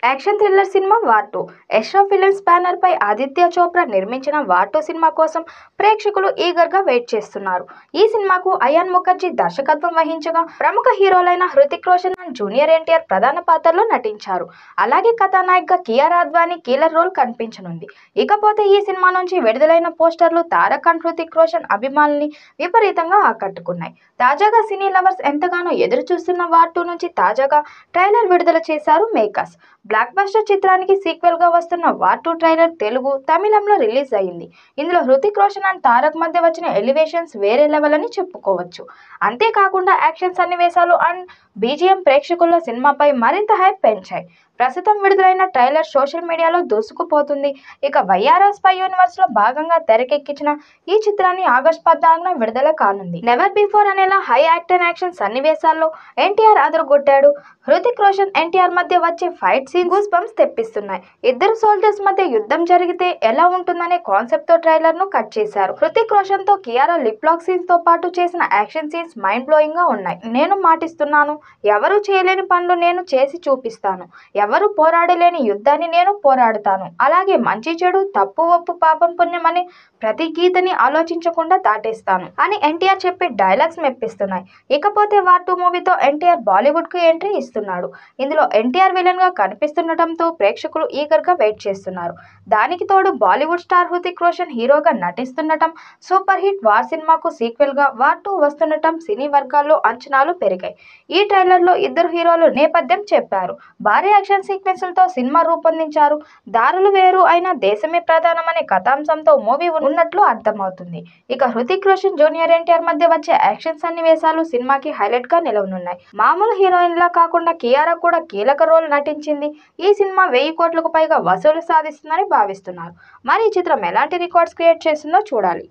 Action thriller సినిమా war 2 Yashraj films banner పై ఆదిత్య చోప్రా నిర్మించిన వార్ 2 సినిమా కోసం ప్రేక్షకులు ఈగర్గా వెయిట్ చేస్తున్నారు. ఈ సినిమాకు అయాన్ ముఖర్జీ దర్శకత్వం వహించగా ప్రముఖ హీరోలైన హృతిక్ రోషన్ అండ్ జూనియర్ ఎన్టీఆర్ ప్రధాన పాత్రలో నటించారు. అలాగే కథానాయకగా కియారా అద్వానీ కీలర్ రోల్ కనిపించనుంది. ఇకపోతే ఈ సినిమా నుంచి విడుదలైన పోస్టర్లు తారక్ అండ్ హృతిక్ రోషన్ అభిమానుల్ని విపరీతంగా ఆకట్టుకున్నాయి. తాజాగా సినీ లవర్స్ ఎంతగానో ఎదురు చూస్తున్న వార్ 2 నుంచి తాజాగా ట్రైలర్ విడుదల చేశారు మేకర్స్. బ్లాక్ బస్టర్ చిత్రానికి సీక్వెల్ గా వస్తున్న వార్ 2 ట్రైలర్ తెలుగు, తమిళంలో రిలీజ్ అయింది. ఇందులో హృతిక్ రోషన్ అండ్ తారక్ మధ్య వచ్చిన ఎలివేషన్స్ వేరే లెవెల్ అని చెప్పుకోవచ్చు. అంతేకాకుండా యాక్షన్ సన్నివేశాలు అండ్ బీజిఎం ప్రేక్షకుల్లో సినిమాపై మరింత హైప్ పెంచాయి. ప్రస్తుతం విడుదలైన ట్రైలర్ సోషల్ మీడియాలో దూసుకుపోతుంది. ఇక వైఆర్ఆర్ స్పై యూనివర్స్ లో భాగంగా తెరకెక్కించిన ఈ చిత్రాన్ని ఆగస్టు 14న విడుదల కానుంది. నెవర్ బిఫోర్ అనేలా హై యాక్షన్ సన్నివేశాల్లో ఎన్టీఆర్ అదరగొట్టాడు. హృతిక్ రోషన్ ఎన్టీఆర్ మధ్య వచ్చే ఫైట్ సీన్ గూస్ బంప్స్ తెప్పిస్తున్నాయి. ఇద్దరు సోల్జర్స్ మధ్య యుద్ధం జరిగితే ఎలా ఉంటుందనే కాన్సెప్ట్ తో ట్రైలర్ ను కట్ చేశారు. హృతిక్ రోషన్ తో కియారా లిప్ లాక్ సీన్స్ తో పాటు చేసిన యాక్షన్ సీన్స్ మైండ్ బ్లోయింగ్ గా ఉన్నాయి. నేను మాటిస్తున్నాను, ఎవరు చేయలేని పనులు నేను చేసి చూపిస్తాను, ఎవరు పోరాడలేని యుద్ధాన్ని నేను పోరాడుతాను, అలాగే మంచి చెడు, తప్పు ఒప్పు, పాపం పుణ్యం అనే ప్రతి గీతని ఆలోచించకుండా దాటేస్తాను అని ఎన్టీఆర్ చెప్పి డైలాగ్స్ మెప్పిస్తున్నాయి. ఇకపోతే వార్ 2 మూవీతో ఎన్టీఆర్ బాలీవుడ్ కు ఎంట్రీ ఇస్తున్నాడు. ఇందులో ఎన్టీఆర్ విలన్ గా కనిపిస్తుండటంతో ప్రేక్షకులు ఈగర్ గా వెయిట్ చేస్తున్నారు. దానికి తోడు బాలీవుడ్ స్టార్ హృతిక్ రోషన్ హీరోగా నటిస్తుండటం, సూపర్ హిట్ వార్ సినిమాకు సీక్వెల్ గా వార్ 2 వస్తుండటం సినీ వర్గాల్లో అంచనాలు పెరిగాయి. ఈ ట్రైలర్ లో ఇద్దరు హీరోలు నేపథ్యం చెప్పారు. భారీ యాక్షన్ సీక్వెన్స్లతో సినిమా రూపొందించారు. దారులు వేరు అయినా దేశమే ప్రధానం అనే కథాంశంతో మూవీ ఉన్నట్లు అర్థమవుతుంది. ఇక హృతిక్ రోషన్, జూనియర్ ఎన్టీఆర్ మధ్య వచ్చే యాక్షన్ సన్నివేశాలు సినిమాకి హైలైట్ గా నిలవనున్నాయి. మామూలు హీరోయిన్ లా కాకుండా కియారా కూడా కీలక రోల్ నటించింది. ఈ సినిమా 1000 కోట్లకు పైగా వసూలు సాధిస్తుందని భావిస్తున్నారు. మరి ఈ చిత్రం ఎలాంటి రికార్డ్స్ క్రియేట్ చేస్తుందో చూడాలి.